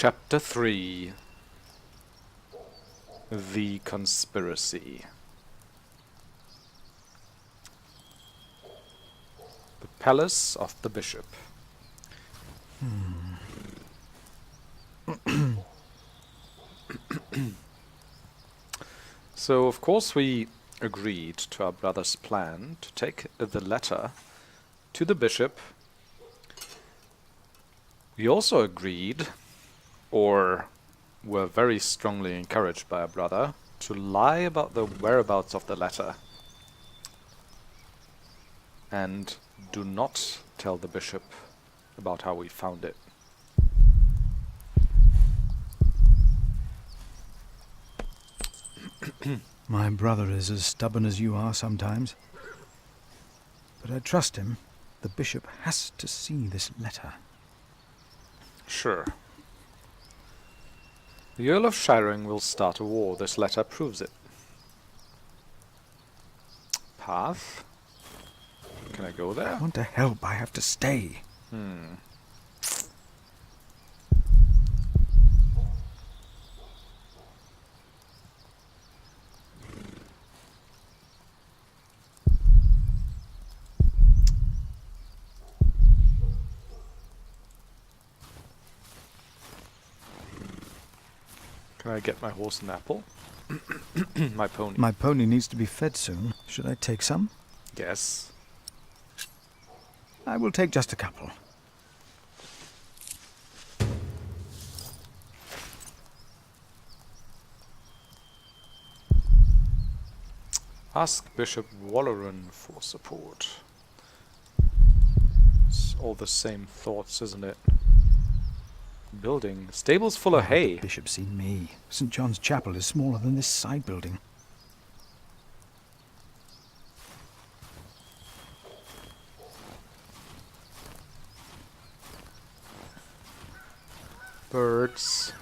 Chapter 3. The Conspiracy. The Palace of the Bishop. So, of course, we agreed to our brother's plan to take the letter to the bishop. We also agreed, or were very strongly encouraged by our brother, to lie about the whereabouts of the letter. And do not tell the bishop about how we found it. My brother is as stubborn as you are sometimes. But I trust him. The bishop has to see this letter. Sure. The Earl of Shiring will start a war. This letter proves it. Path? Can I go there? I want to help. I have to stay. Can I get my horse an apple? My pony. My pony needs to be fed soon. Should I take some? Yes. I will take just a couple. Ask Bishop Waleran for support. It's all the same thoughts, isn't it? Building. Stables full of hay. The bishop see me. St. John's Chapel is smaller than this side building. Birds.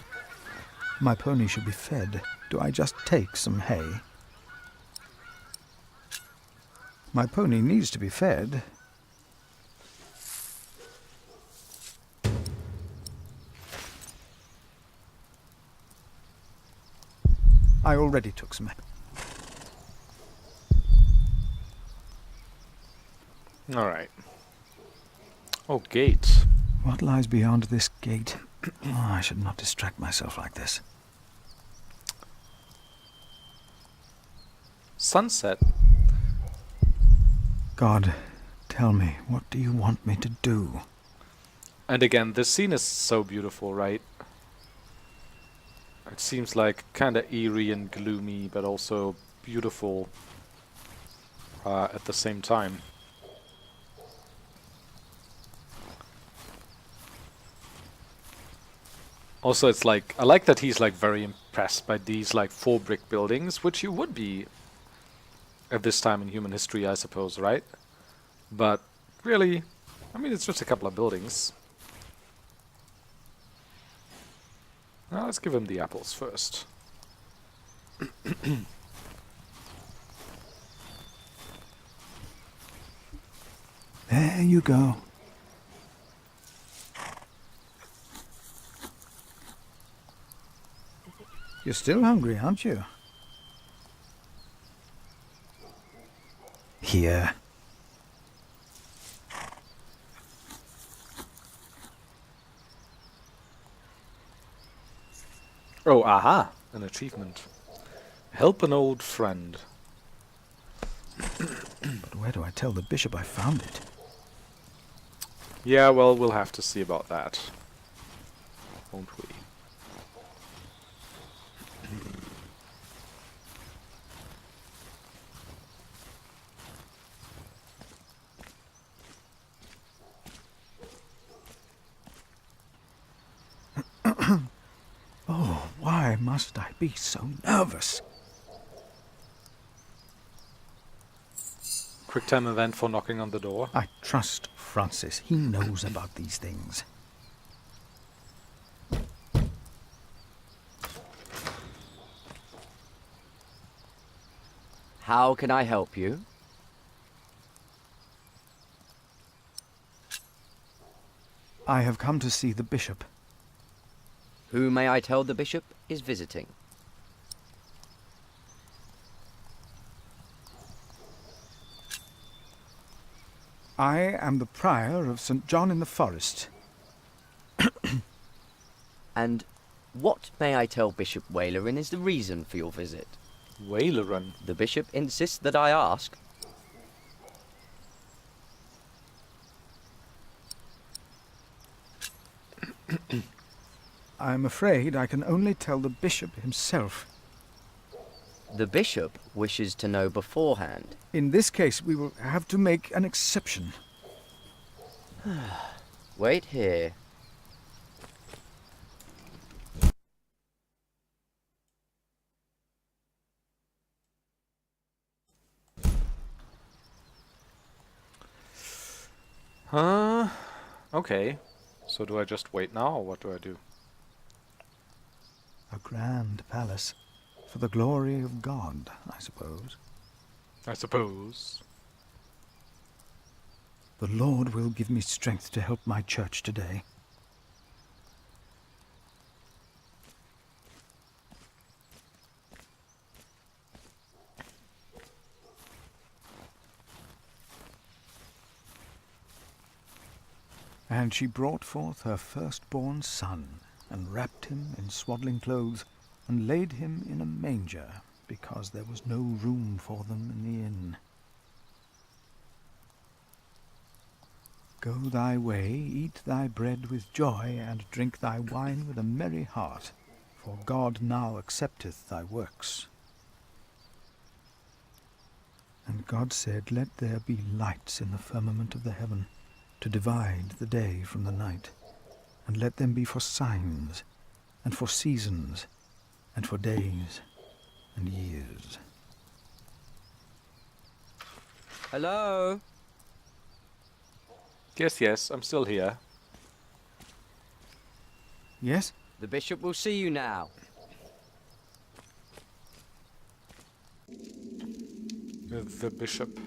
My pony should be fed. Do I just take some hay? My pony needs to be fed. I already took some hay. Alright. Oh, gate. What lies beyond this gate? Oh, I should not distract myself like this. Sunset. God, tell me, what do you want me to do? And again, this scene is so beautiful, right? It seems like kind of eerie and gloomy, but also beautiful at the same time. Also, it's like, I like that he's like very impressed by these like 4 brick buildings, which you would be at this time in human history, I suppose, right? But really, I mean, it's just a couple of buildings. Now let's give him the apples first. There you go. You're still hungry, aren't you? Here. Oh, aha! An achievement. Help an old friend. But where do I tell the bishop I found it? Yeah, well, we'll have to see about that. Won't we? Oh, why must I be so nervous? Quick time event for knocking on the door. I trust Francis. He knows about these things. How can I help you? I have come to see the bishop. Who may I tell the bishop is visiting? I am the prior of St. John in the Forest. And what may I tell Bishop Waleran is the reason for your visit? Waleran. The bishop insists that I ask. I'm afraid I can only tell the bishop himself. The bishop wishes to know beforehand. In this case, we will have to make an exception. Wait here. Okay. So do I just wait now, or what do I do? A grand palace, for the glory of God, I suppose. I suppose. The Lord will give me strength to help my church today. And she brought forth her firstborn son, and wrapped him in swaddling clothes, and laid him in a manger, because there was no room for them in the inn. Go thy way, eat thy bread with joy, and drink thy wine with a merry heart, for God now accepteth thy works. And God said, Let there be lights in the firmament of the heaven, to divide the day from the night, and let them be for signs, and for seasons, and for days and years. Hello? Yes, I'm still here. Yes? The bishop will see you now. The bishop.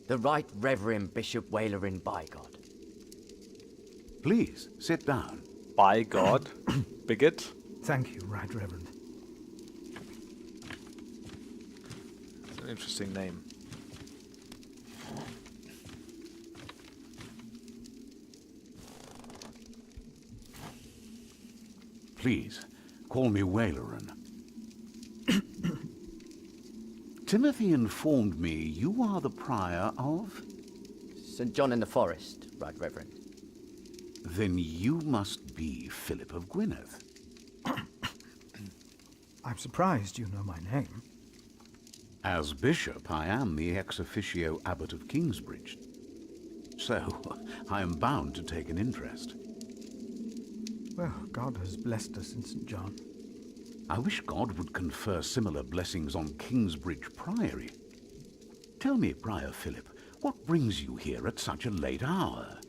The Right Reverend Bishop Waleran Bigod. Please, sit down. By God. Bigod. Thank you, Right Reverend. It's an interesting name. Please, call me Waleran. Timothy informed me you are the prior of... St. John in the Forest, Right Reverend. Then you must be Philip of Gwynedd. I'm surprised you know my name. As bishop, I am the ex officio abbot of Kingsbridge. So, I am bound to take an interest. Well, God has blessed us in St. John. I wish God would confer similar blessings on Kingsbridge Priory. Tell me, Prior Philip, what brings you here at such a late hour?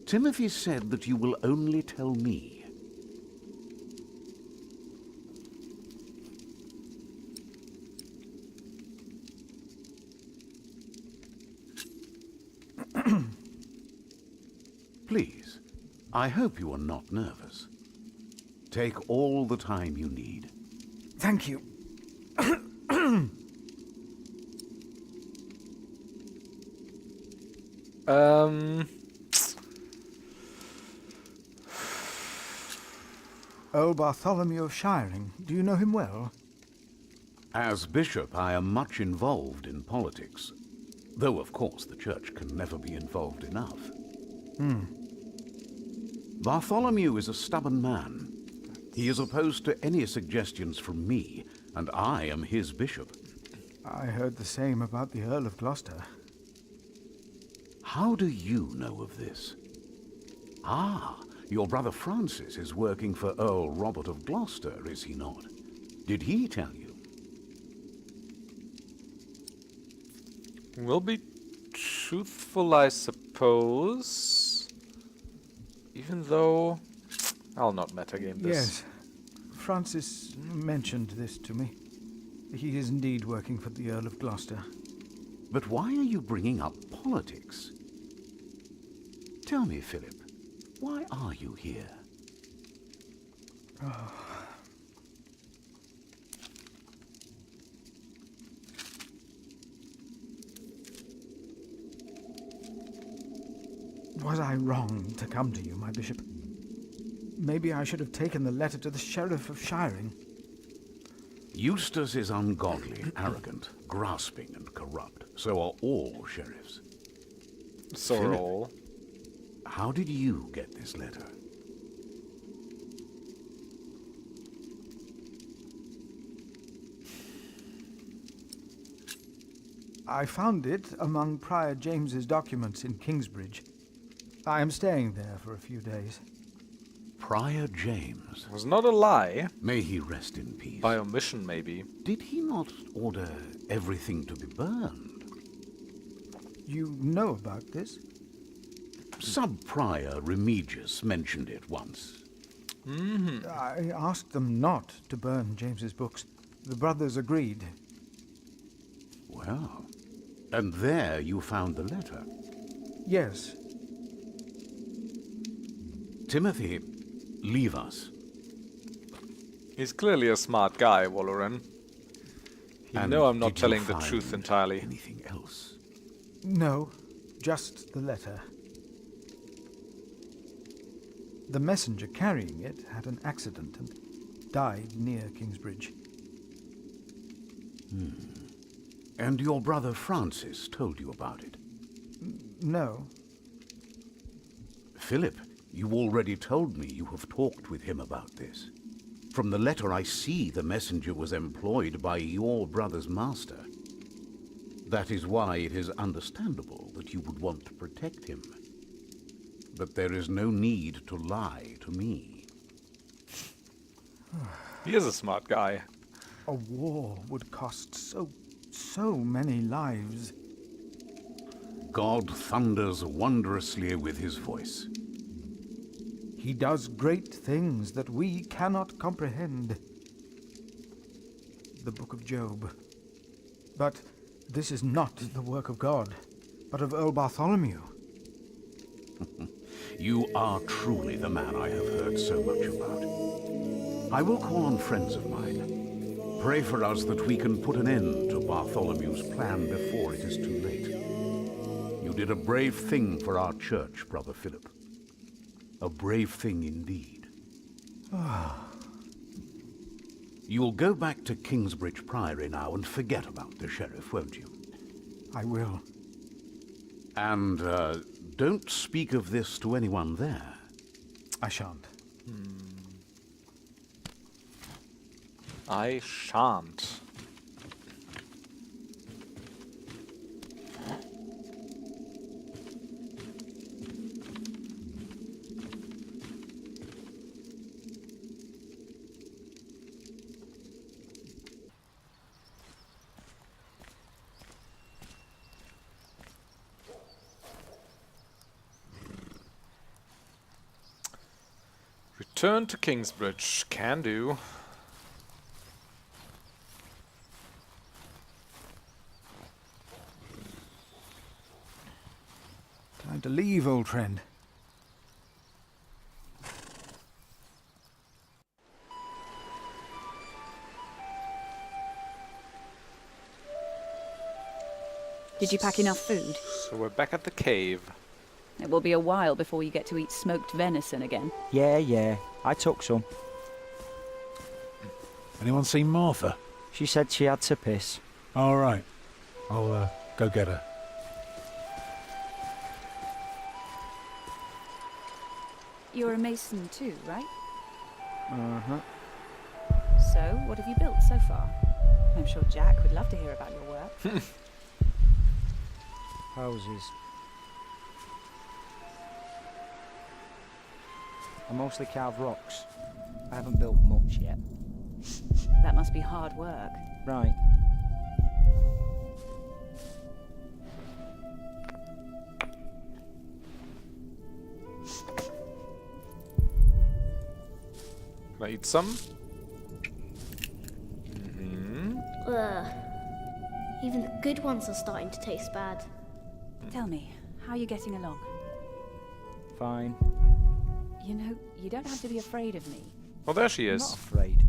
Timothy said that you will only tell me. Please, I hope you are not nervous. Take all the time you need. Thank you. Earl Bartholomew of Shiring. Do you know him well? As bishop, I am much involved in politics. Though, of course, the church can never be involved enough. Bartholomew is a stubborn man. He is opposed to any suggestions from me, and I am his bishop. I heard the same about the Earl of Gloucester. How do you know of this? Ah, your brother Francis is working for Earl Robert of Gloucester, is he not? Did he tell you? Will be truthful, I suppose. Even though I'll not metagame this. Yes. Francis mentioned this to me. He is indeed working for the Earl of Gloucester. But why are you bringing up politics? Tell me, Philip, why are you here? Was I wrong to come to you, my bishop? Maybe I should have taken the letter to the Sheriff of Shiring. Eustace is ungodly, arrogant, grasping, and corrupt. So are all sheriffs. So are Philip. all. How did you get this letter? I found it among Prior James's documents in Kingsbridge. I am staying there for a few days. Prior James. It was not a lie. May he rest in peace. By omission, maybe. Did he not order everything to be burned? You know about this? Sub-Prior Remigius mentioned it once. I asked them not to burn James's books. The brothers agreed. Well, and there you found the letter. Yes. Timothy, leave us. He's clearly a smart guy, Waleran. You And know I'm not did you telling the find truth entirely. Anything else? No, just the letter. The messenger carrying it had an accident and died near Kingsbridge. And your brother Francis told you about it? No. Philip, you already told me you have talked with him about this. From the letter I see the messenger was employed by your brother's master. That is why it is understandable that you would want to protect him. But there is no need to lie to me. He is a smart guy. A war would cost so many lives. God thunders wondrously with his voice. He does great things that we cannot comprehend. The Book of Job. But this is not the work of God, but of Earl Bartholomew. You are truly the man I have heard so much about. I will call on friends of mine. Pray for us that we can put an end to Bartholomew's plan before it is too late. You did a brave thing for our church, Brother Philip. A brave thing indeed. You'll go back to Kingsbridge Priory now and forget about the sheriff, won't you? I will. And don't speak of this to anyone there. I shan't. I shan't. Return to Kingsbridge. Can do. Time to leave, old friend. Did you pack enough food? So we're back at the cave. It will be a while before you get to eat smoked venison again. Yeah, I took some. Anyone seen Martha? She said she had to piss. All right. I'll go get her. You're a mason too, right? Uh-huh. So, what have you built so far? I'm sure Jack would love to hear about your work. Houses. I mostly carve rocks. I haven't built much yet. That must be hard work. Right. Can I eat some? Even the good ones are starting to taste bad. Tell me, how are you getting along? Fine. You know, you don't have to be afraid of me. Oh, there she I'm is. not afraid.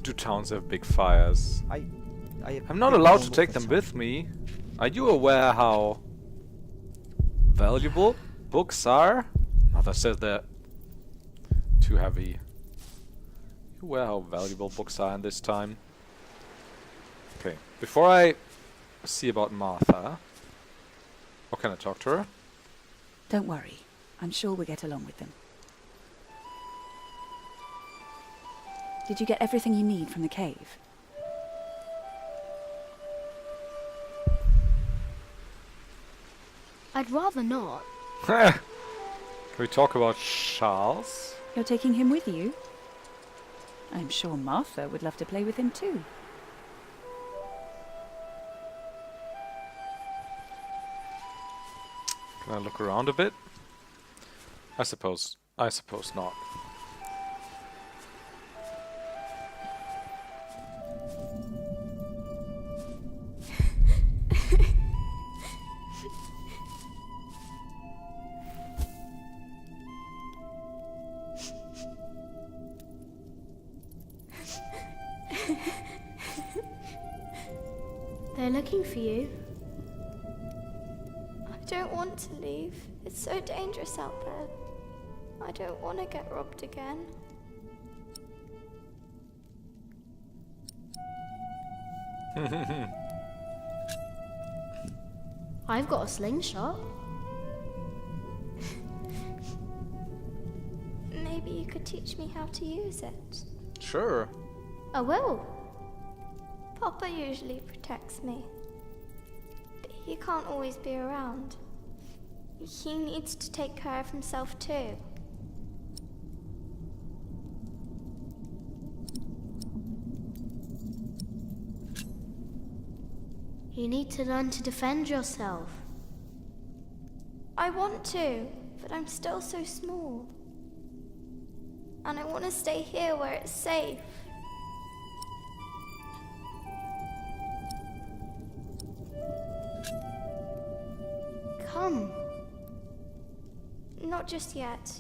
Do towns have big fires? I I'm not allowed to take them with me. Are you aware how valuable books are? Mother says they're too heavy. You aware how valuable books are in this time? Okay, before I see about Martha, or can I talk to her? Don't worry. I'm sure we'll get along with them. Did you get everything you need from the cave? I'd rather not. Can we talk about Charles? You're taking him with you? I'm sure Martha would love to play with him too. Can I look around a bit? I suppose not. They're looking for you. I don't want to leave. It's so dangerous out there. I don't want to get robbed again. I've got a slingshot. Maybe you could teach me how to use it. Sure. I will. Papa usually protects me, but he can't always be around. He needs to take care of himself too. You need to learn to defend yourself. I want to, but I'm still so small. And I want to stay here where it's safe. Come. Not just yet.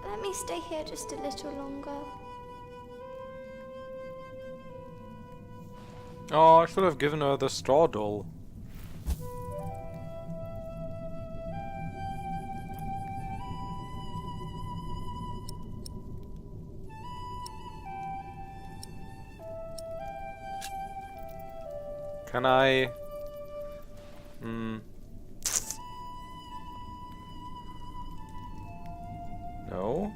Let me stay here just a little longer. Oh, I should have given her the straw doll. Can I... No?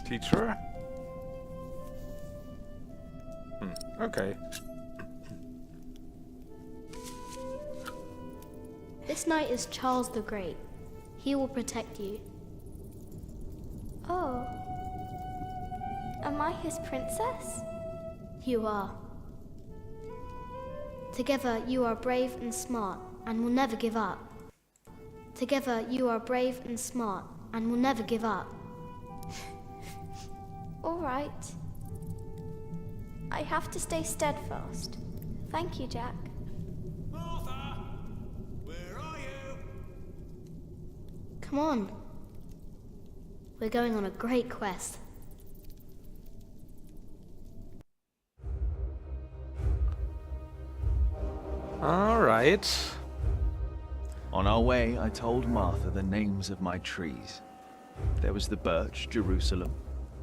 Teacher? Okay. This knight is Charles the Great. He will protect you. Oh. Am I his princess? You are. Together you are brave and smart and will never give up. Together you are brave and smart and will never give up. All right. I have to stay steadfast. Thank you, Jack. Martha! Where are you? Come on. We're going on a great quest. Alright. On our way, I told Martha the names of my trees. There was the birch, Jerusalem,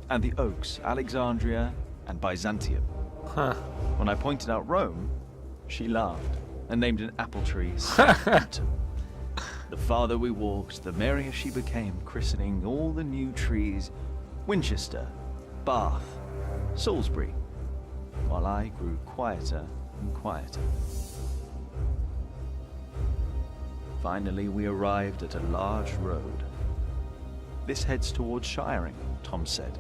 and the oaks, Alexandria and Byzantium. Huh. When I pointed out Rome, she laughed and named an apple tree Southampton. The farther we walked, the merrier she became, christening all the new trees Winchester, Bath, Salisbury, while I grew quieter and quieter. Finally, we arrived at a large road. This heads towards Shiring, Tom said.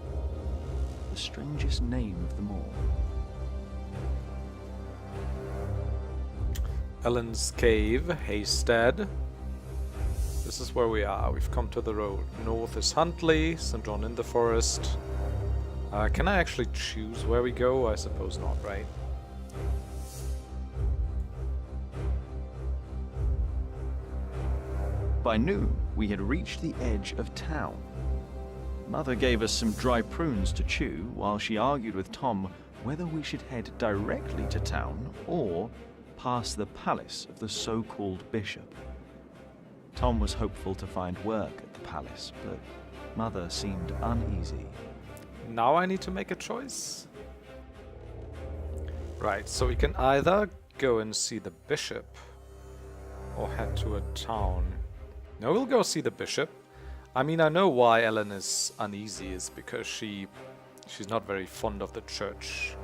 The strangest name of them all. Ellen's Cave, Haystead. This this is where we are. We've come to the road. North is Huntley, St. John in the Forest. Can I actually choose where we go? I suppose not, right? By noon, we had reached the edge of town. Mother gave us some dry prunes to chew while she argued with Tom whether we should head directly to town or past the palace of the so-called bishop. Tom was hopeful to find work at the palace, but Mother seemed uneasy. Now I need to make a choice. Right, so we can either go and see the bishop or head to a town. No, we'll go see the bishop. I mean, I know why Ellen is uneasy is because she's not very fond of the church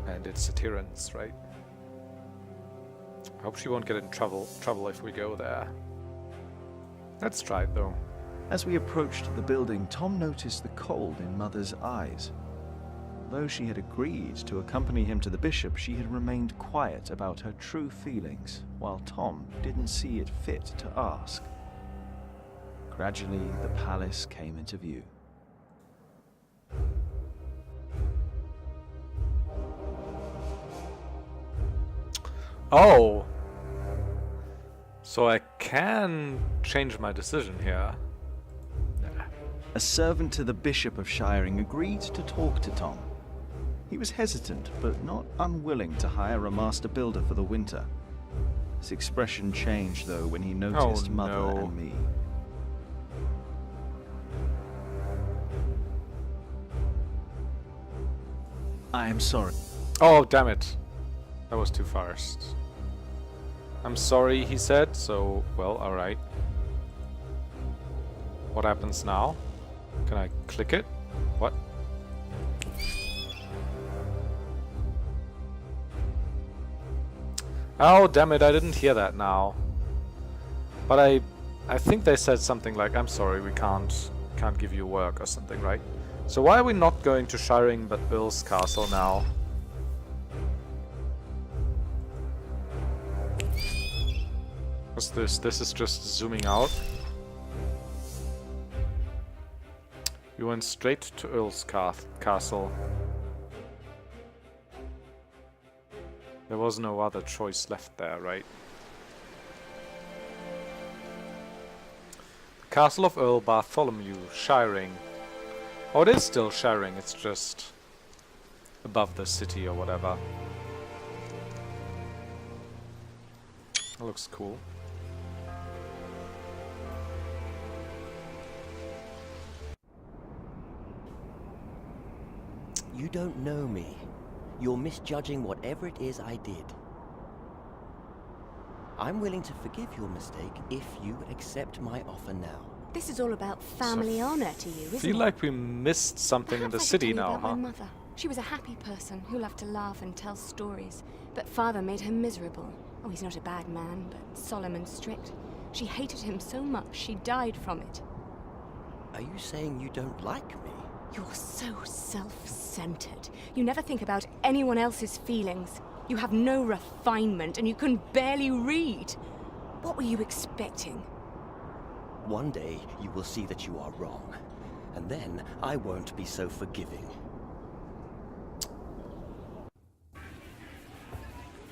and its adherents, right? I hope she won't get in trouble if we go there. Let's try it though. As we approached the building, Tom noticed the cold in Mother's eyes. Though she had agreed to accompany him to the bishop, she had remained quiet about her true feelings, while Tom didn't see it fit to ask. Gradually, the palace came into view. Oh! So I can change my decision here. A servant to the Bishop of Shiring agreed to talk to Tom. He was hesitant, but not unwilling to hire a master builder for the winter. His expression changed, though, when he noticed Mother and me. I am sorry. Oh, damn it. That was too fast. I'm sorry, he said, so, well, alright. What happens now? Can I click it? What? Oh, damn it, I didn't hear that now. But I think they said something like, I'm sorry, we can't give you work or something, right? So why are we not going to Shiring but Earlscastle now? What's this? This is just zooming out. We went straight to Earlscastle. There was no other choice left there, right? Castle of Earl Bartholomew, Shiring. Oh, it is still Shiring, it's just above the city or whatever. That looks cool. You don't know me. You're misjudging whatever it is I did. I'm willing to forgive your mistake if you accept my offer now. This is all about family honor to you, isn't it? Feel like we missed something in the city now, about huh? my mother. She was a happy person who loved to laugh and tell stories, but father made her miserable. Oh, he's not a bad man, but solemn and strict. She hated him so much she died from it. Are you saying you don't like me? You're so self-centered. You never think about anyone else's feelings. You have no refinement, and you can barely read. What were you expecting? One day you will see that you are wrong, and then I won't be so forgiving.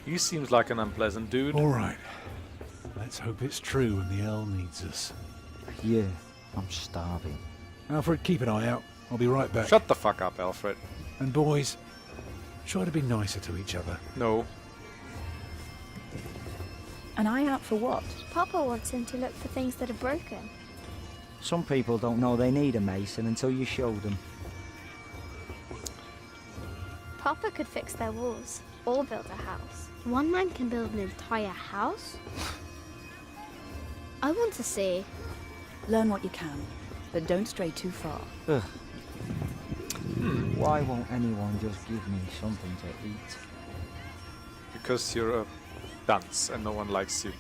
He seems like an unpleasant dude. Alright. Let's hope it's true and the Earl needs us. Yeah, I'm starving. Alfred, keep an eye out. I'll be right back. Shut the fuck up, Alfred. And boys, try to be nicer to each other. No. An eye out for what? Papa wants him to look for things that are broken. Some people don't know they need a mason until you show them. Papa could fix their walls or build a house. One man can build an entire house? I want to see. Learn what you can, but don't stray too far. Ugh. Why won't anyone just give me something to eat? Because you're a dunce and no one likes you.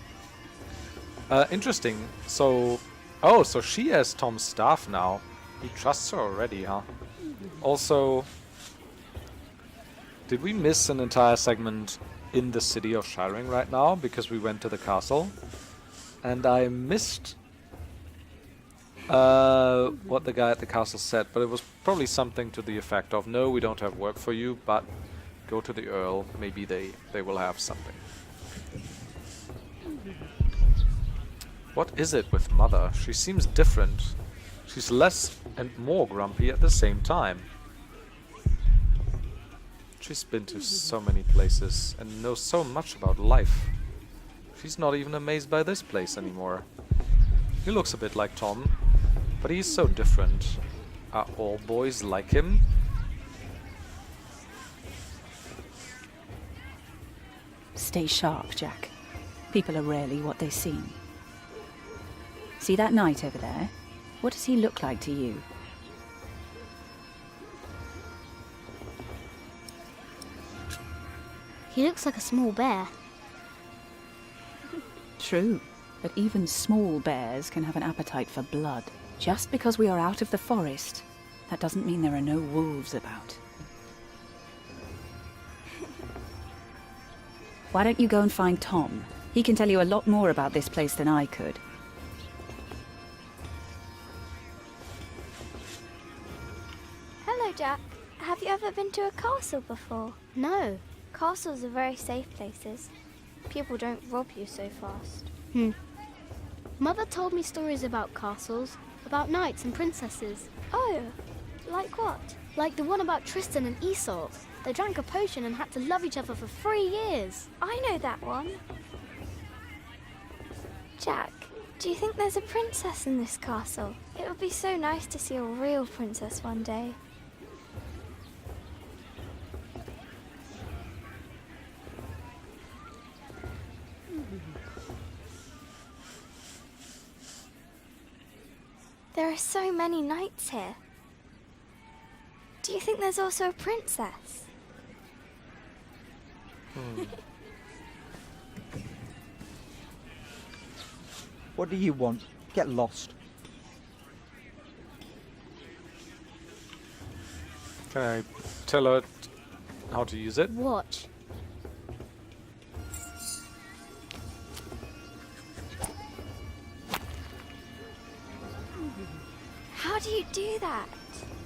Interesting. So... Oh, so she has Tom's staff now. He trusts her already, huh? Also... Did we miss an entire segment in the city of Shiring right now? Because we went to the castle. And I missed what the guy at the castle said, but it was probably something to the effect of, no, we don't have work for you, but go to the Earl, maybe they will have something. What is it with Mother? She seems different. She's less and more grumpy at the same time. She's been to so many places and knows so much about life. She's not even amazed by this place anymore. He looks a bit like Tom, but he's so different. Are all boys like him? Stay sharp, Jack. People are rarely what they seem. See that knight over there? What does he look like to you? He looks like a small bear. True, but even small bears can have an appetite for blood. Just because we are out of the forest, that doesn't mean there are no wolves about. Why don't you go and find Tom? He can tell you a lot more about this place than I could. Hello, Jack. Have you ever been to a castle before? No. Castles are very safe places. People don't rob you so fast. Mother told me stories about castles, about knights and princesses. Oh, like what? Like the one about Tristan and Isolde. They drank a potion and had to love each other for 3 years. I know that one. Jack, do you think there's a princess in this castle? It would be so nice to see a real princess one day. There are so many knights here. Do you think there's also a princess? What do you want? Get lost. Can I tell her how to use it? Watch. How do you do that?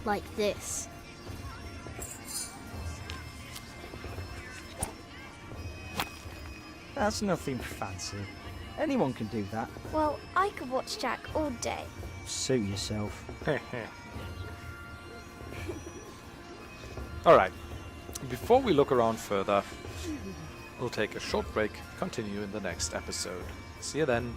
Like this. That's nothing fancy. Anyone can do that. Well, I could watch Jack all day. Suit yourself. Alright, before we look around further, we'll take a short break, continue in the next episode. See you then.